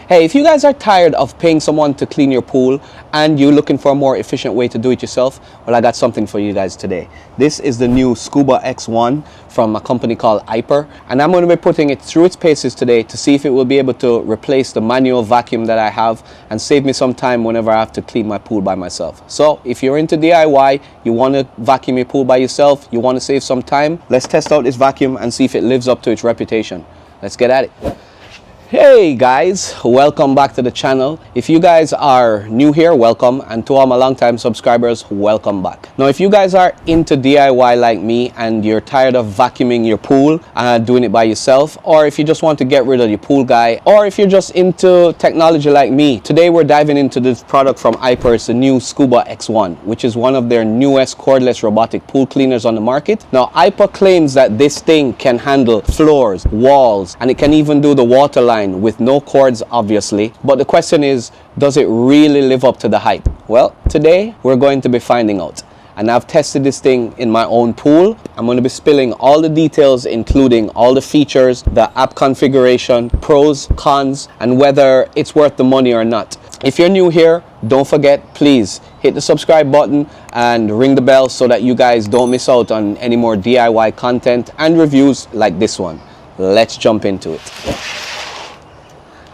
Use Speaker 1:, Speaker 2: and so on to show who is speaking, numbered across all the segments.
Speaker 1: Hey, if you guys are tired of paying someone to clean your pool and you're looking for a more efficient way to do it yourself, well, I got something for you guys today. This is the new Scuba X1 from a company called Aiper, and I'm going to be putting it through its paces today to see if it will be able to replace the manual vacuum that I have and save me some time whenever I have to clean my pool by myself. So if you're into DIY, you want to vacuum your pool by yourself, you want to save some time, let's test out this vacuum and see if it lives up to its reputation. Let's get at it. Hey guys, welcome back to the channel. If you guys are new here, welcome, and to all my longtime subscribers, welcome back. Now if you guys are into DIY like me and you're tired of vacuuming your pool and doing it by yourself, or if you just want to get rid of your pool guy, or if you're just into technology like me, today we're diving into this product from Aiper. It's the new Scuba X1, which is one of their newest cordless robotic pool cleaners on the market. Now Aiper claims that this thing can handle floors, walls, and it can even do the water line with no cords, obviously. But the question is, does it really live up to the hype? Well, today we're going to be finding out. And I've tested this thing in my own pool. I'm going to be spilling all the details, including all the features, the app configuration, pros, cons, and whether it's worth the money or not. If you're new here, don't forget, please hit the subscribe button and ring the bell so that you guys don't miss out on any more DIY content and reviews like this one. Let's jump into it.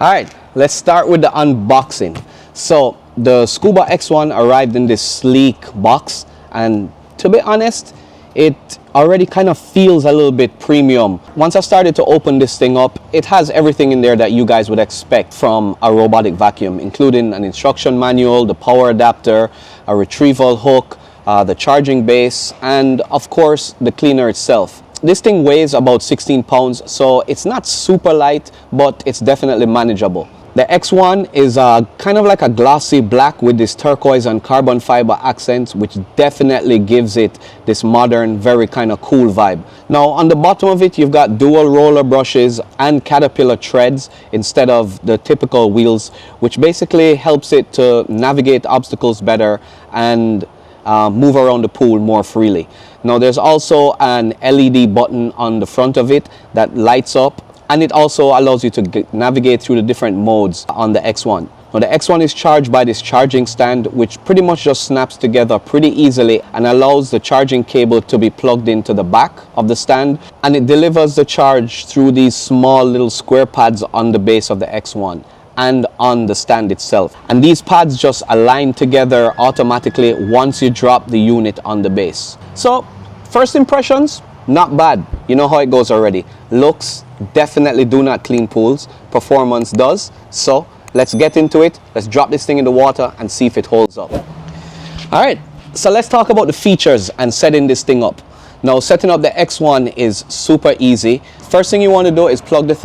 Speaker 1: Alright, let's start with the unboxing. So the Scuba X1 arrived in this sleek box, and to be honest, it already kind of feels a little bit premium. Once I started to open this thing up, it has everything in there that you guys would expect from a robotic vacuum, including an instruction manual, the power adapter, a retrieval hook, the charging base, and of course the cleaner itself. This thing weighs about 16 pounds, so it's not super light, but it's definitely manageable. The X1 is kind of like a glossy black with this turquoise and carbon fiber accents, which definitely gives it this modern, very kind of cool vibe. Now on the bottom of it, you've got dual roller brushes and caterpillar treads instead of the typical wheels, which basically helps it to navigate obstacles better and move around the pool more freely. Now there's also an LED button on the front of it that lights up, and it also allows you to navigate through the different modes on the X1. Now the X1 is charged by this charging stand, which pretty much just snaps together pretty easily and allows the charging cable to be plugged into the back of the stand, and it delivers the charge through these small little square pads on the base of the X1 and on the stand itself, and these pads just align together automatically once you drop the unit on the base. So first impressions, not bad. You know how it goes already. Looks definitely do not clean pools, performance does. So let's get into it. Let's drop this thing in the water and see if it holds up. All right, so let's talk about the features and setting this thing up. Now setting up the X1 is super easy. First thing you want to do is plug this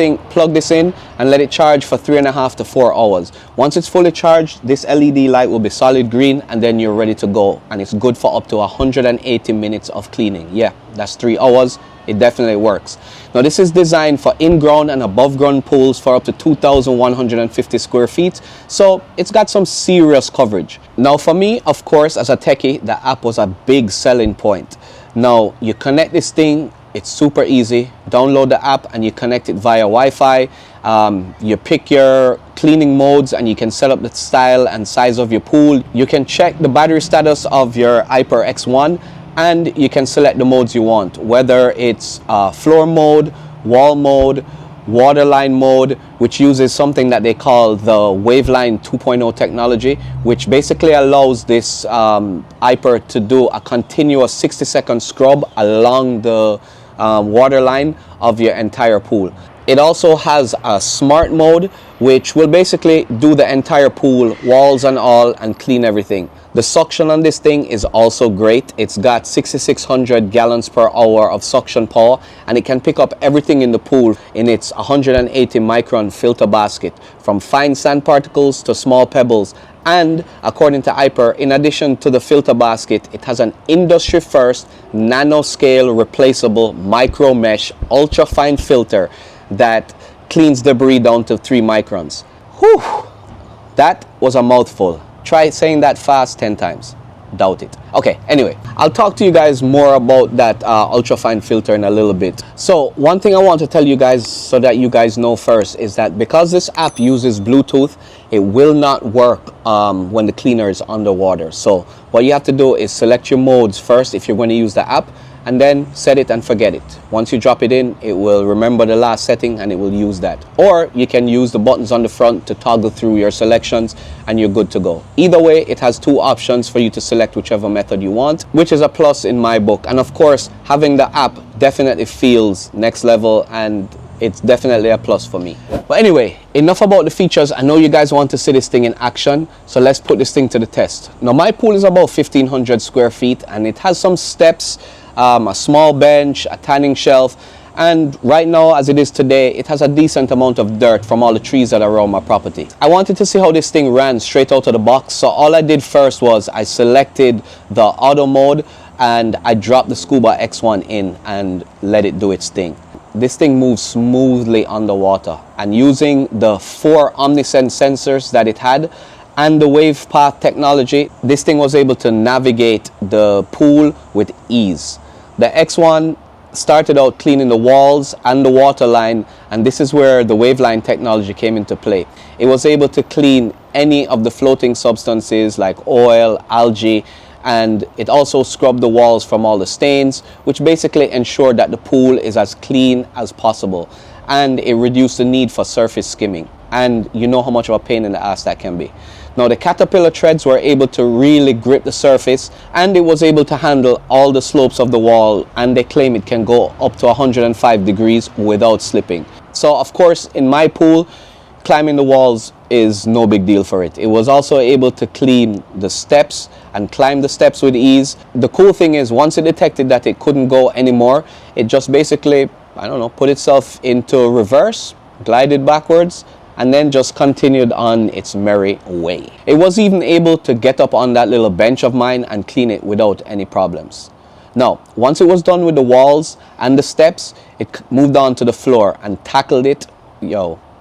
Speaker 1: in and let it charge for 3.5 to 4 hours. Once it's fully charged, this LED light will be solid green, and then you're ready to go, and it's good for up to 180 minutes of cleaning. Yeah, that's 3 hours. It definitely works. Now this is designed for in-ground and above ground pools for up to 2,150 square feet, so it's got some serious coverage. Now for me, of course, as a techie, the app was a big selling point. Now you connect this thing, it's super easy. Download the app and you connect it via Wi-Fi. You pick your cleaning modes and you can set up the style and size of your pool. You can check the battery status of your Aiper X1, and you can select the modes you want, whether it's floor mode, wall mode, waterline mode, which uses something that they call the Waveline 2.0 technology, which basically allows this Aiper to do a continuous 60-second scrub along the waterline of your entire pool. It also has a smart mode, which will basically do the entire pool, walls and all, and clean everything. The suction on this thing is also great. It's got 6,600 gallons per hour of suction power, and it can pick up everything in the pool in its 180 micron filter basket, from fine sand particles to small pebbles. And according to Aiper, in addition to the filter basket, it has an industry first nanoscale replaceable micro mesh ultra fine filter that cleans debris down to 3 microns. Whew, that was a mouthful. Try saying that fast 10 times. doubt it. Okay, anyway, I'll talk to you guys more about that ultrafine filter in a little bit. So one thing I want to tell you guys, so that you guys know first, is that because this app uses Bluetooth, it will not work when the cleaner is underwater. So what you have to do is select your modes first if you're going to use the app, and then set it and forget it. Once you drop it in, it will remember the last setting and it will use that. Or you can use the buttons on the front to toggle through your selections and you're good to go. Either way, it has two options for you to select whichever method you want, which is a plus in my book. And of course, having the app definitely feels next level, and it's definitely a plus for me. But anyway, enough about the features. I know you guys want to see this thing in action, so let's put this thing to the test. Now, my pool is about 1,500 square feet and it has some steps, a small bench, a tanning shelf, and right now, as it is today, it has a decent amount of dirt from all the trees that are around my property. I wanted to see how this thing ran straight out of the box, so all I did first was I selected the auto mode and I dropped the Scuba X1 in and let it do its thing. This thing moves smoothly underwater, and using the 4 Omnisense sensors that it had and the wave path technology, this thing was able to navigate the pool with ease. The X1 started out cleaning the walls and the water line, and this is where the waveline technology came into play. It was able to clean any of the floating substances like oil, algae, and it also scrubbed the walls from all the stains, which basically ensured that the pool is as clean as possible, and it reduced the need for surface skimming. And you know how much of a pain in the ass that can be. Now, the caterpillar treads were able to really grip the surface, and it was able to handle all the slopes of the wall, and they claim it can go up to 105 degrees without slipping. So of course, in my pool, climbing the walls is no big deal for it. It was also able to clean the steps and climb the steps with ease. The cool thing is, once it detected that it couldn't go anymore, it just basically, I don't know, put itself into reverse, glided backwards, and then just continued on its merry way. It was even able to get up on that little bench of mine and clean it without any problems. Now, once it was done with the walls and the steps, it moved on to the floor and tackled it,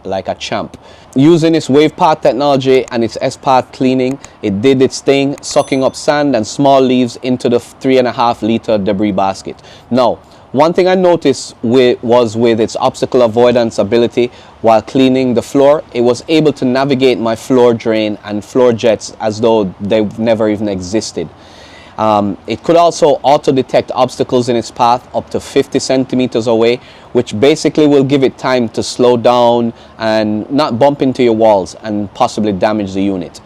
Speaker 1: like a champ. Using its wave path technology and its S-path cleaning, it did its thing, sucking up sand and small leaves into the 3.5 liter debris basket. Now, one thing I noticed was with its obstacle avoidance ability while cleaning the floor, it was able to navigate my floor drain and floor jets as though they've never even existed. It could also auto-detect obstacles in its path up to 50 centimeters away, which basically will give it time to slow down and not bump into your walls and possibly damage the unit.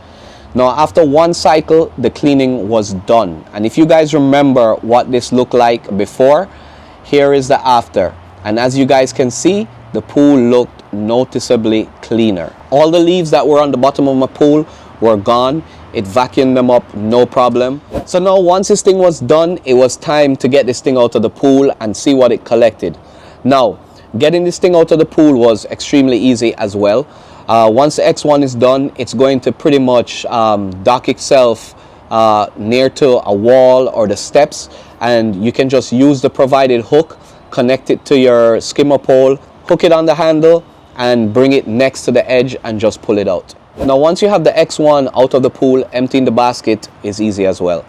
Speaker 1: Now, after one cycle, the cleaning was done. And if you guys remember what this looked like before, here is the after. And as you guys can see, the pool looked noticeably cleaner. All the leaves that were on the bottom of my pool were gone. It vacuumed them up, no problem. So now, once this thing was done, it was time to get this thing out of the pool and see what it collected. Now, getting this thing out of the pool was extremely easy as well. Once the X1 is done, it's going to pretty much dock itself near to a wall or the steps, and you can just use the provided hook, connect it to your skimmer pole, hook it on the handle, and bring it next to the edge and just pull it out. Now, once you have the X1 out of the pool, emptying the basket is easy as well.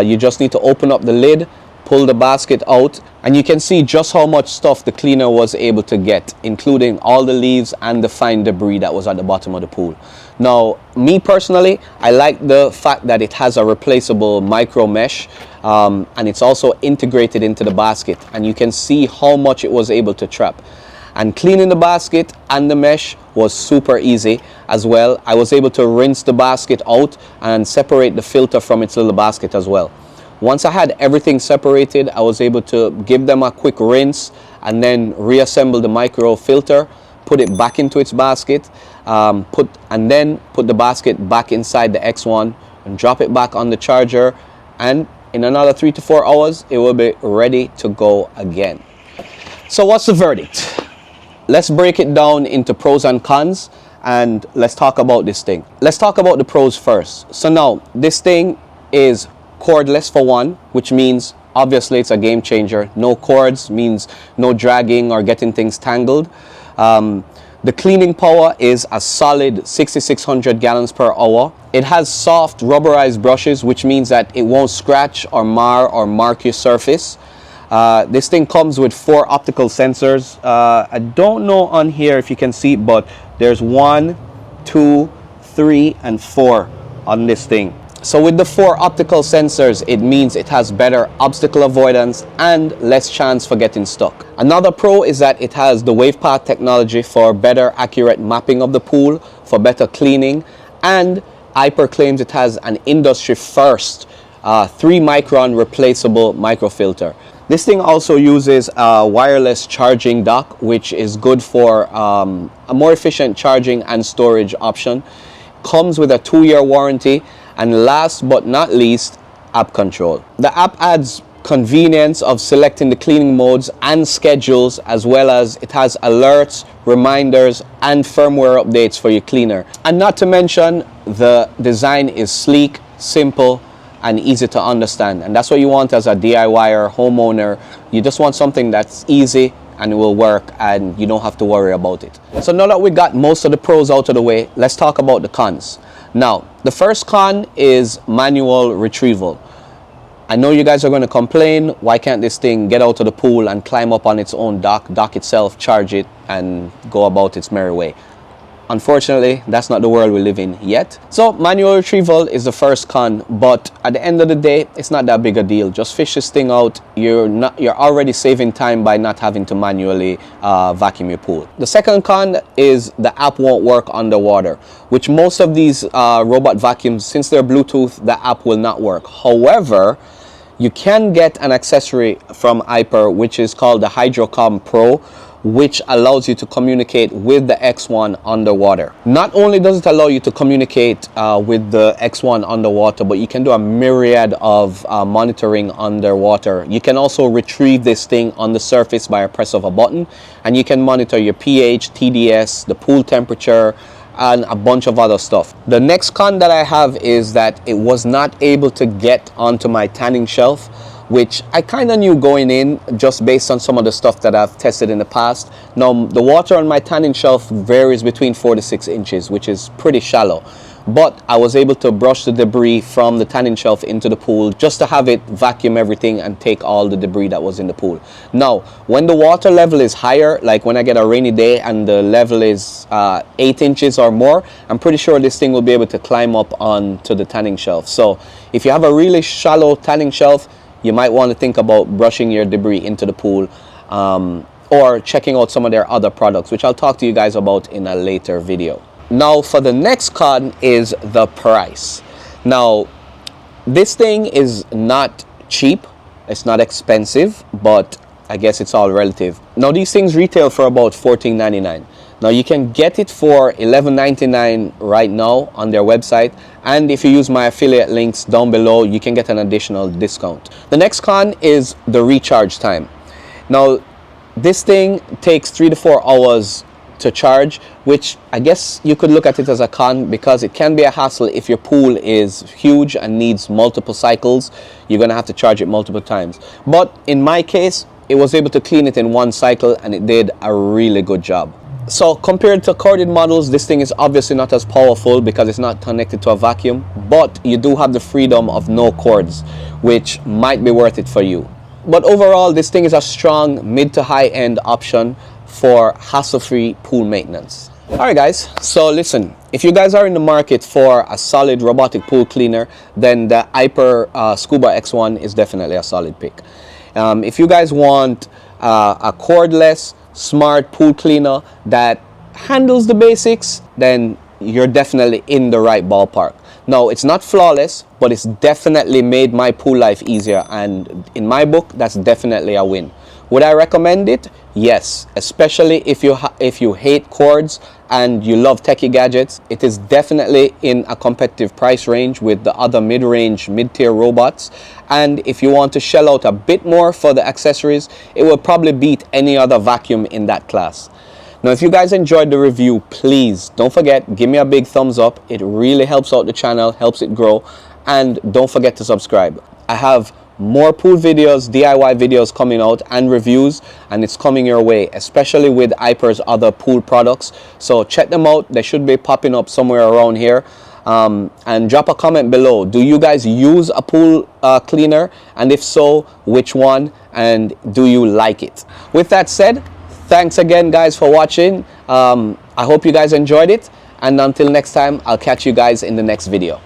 Speaker 1: You just need to open up the lid, pull the basket out, and you can see just how much stuff the cleaner was able to get, including all the leaves and the fine debris that was at the bottom of the pool. Now, me personally, I like the fact that it has a replaceable micro mesh, and it's also integrated into the basket, and you can see how much it was able to trap. And cleaning the basket and the mesh was super easy as well. I was able to rinse the basket out and separate the filter from its little basket as well. Once I had everything separated, I was able to give them a quick rinse and then reassemble the micro filter, put it back into its basket, put the basket back inside the X1 and drop it back on the charger, and in another 3 to 4 hours it will be ready to go again. So what's the verdict? Let's break it down into pros and cons, and let's talk about this thing. Let's talk about the pros first. So now, this thing is cordless for one, which means obviously it's a game changer. No cords means no dragging or getting things tangled. The The cleaning power is a solid 6,600 gallons per hour. It has soft rubberized brushes, which means that it won't scratch or mar or mark your surface. This thing comes with 4 optical sensors. I don't know on here if you can see, but there's 1, 2, 3, and 4 on this thing. So with the 4 optical sensors, it means it has better obstacle avoidance and less chance for getting stuck. Another pro is that it has the WavePath technology for better accurate mapping of the pool, for better cleaning, and Aiper claims it has an industry first 3 micron replaceable microfilter. This thing also uses a wireless charging dock, which is good for a more efficient charging and storage option. Comes with a 2-year warranty, and last but not least, app control. The app adds convenience of selecting the cleaning modes and schedules, as well as it has alerts, reminders, and firmware updates for your cleaner. And not to mention, the design is sleek, simple, and easy to understand. And that's what you want as a DIYer, homeowner. You just want something that's easy and it will work and you don't have to worry about it. So now that we got most of the pros out of the way, let's talk about the cons. Now, the first con is manual retrieval. I know you guys are going to complain, why can't this thing get out of the pool and climb up on its own dock itself, charge it, and go about its merry way? Unfortunately, that's not the world we live in yet. So manual retrieval is the first con, but at the end of the day, it's not that big a deal. Just fish this thing out. You're already saving time by not having to manually vacuum your pool. The second con is the app won't work underwater, which most of these robot vacuums, since they're Bluetooth, the app will not work. However, you can get an accessory from Aiper, which is called the HydroCom Pro, which allows you to communicate with the X1 underwater. Not only does it allow you to communicate with the X1 underwater, but you can do a myriad of monitoring underwater. You can also retrieve this thing on the surface by a press of a button, and you can monitor your pH, TDS, the pool temperature, and a bunch of other stuff. The next con that I have is that it was not able to get onto my tanning shelf, which I kind of knew going in just based on some of the stuff that I've tested in the past. Now, the water on my tanning shelf varies between 4 to 6 inches, which is pretty shallow. But I was able to brush the debris from the tanning shelf into the pool just to have it vacuum everything and take all the debris that was in the pool. Now, when the water level is higher, like when I get a rainy day and the level is 8 inches or more, I'm pretty sure this thing will be able to climb up onto the tanning shelf. So if you have a really shallow tanning shelf, you might want to think about brushing your debris into the pool, or checking out some of their other products, which I'll talk to you guys about in a later video. Now, for the next con is the price. Now, this thing is not cheap. It's not expensive, but I guess it's all relative. Now, these things retail for about $14.99. Now, you can get it for $11.99 right now on their website. And if you use my affiliate links down below, you can get an additional discount. The next con is the recharge time. Now, this thing takes 3 to 4 hours to charge, which I guess you could look at it as a con, because it can be a hassle if your pool is huge and needs multiple cycles. You're going to have to charge it multiple times. But in my case, it was able to clean it in one cycle and it did a really good job. So compared to corded models, this thing is obviously not as powerful because it's not connected to a vacuum, but you do have the freedom of no cords, which might be worth it for you. But overall, this thing is a strong mid to high end option for hassle-free pool maintenance. Alright guys, so listen, if you guys are in the market for a solid robotic pool cleaner, then the Aiper Scuba X1 is definitely a solid pick. If you guys want a cordless, smart pool cleaner that handles the basics, then you're definitely in the right ballpark. Now, it's not flawless, but it's definitely made my pool life easier, and in my book, that's definitely a win. Would I recommend it? Yes, especially if you hate cords and you love techie gadgets. It is definitely in a competitive price range with the other mid-range, mid-tier robots. And if you want to shell out a bit more for the accessories, it will probably beat any other vacuum in that class. Now, if you guys enjoyed the review, please don't forget, give me a big thumbs up. It really helps out the channel, helps it grow. And don't forget to subscribe. I have more pool videos, DIY videos coming out and reviews, and it's coming your way, especially with Aiper's other pool products. So check them out. They should be popping up somewhere around here. And drop a comment below. Do you guys use a pool cleaner? And if so, which one? And do you like it? With that said, thanks again, guys, for watching. I hope you guys enjoyed it. And until next time, I'll catch you guys in the next video.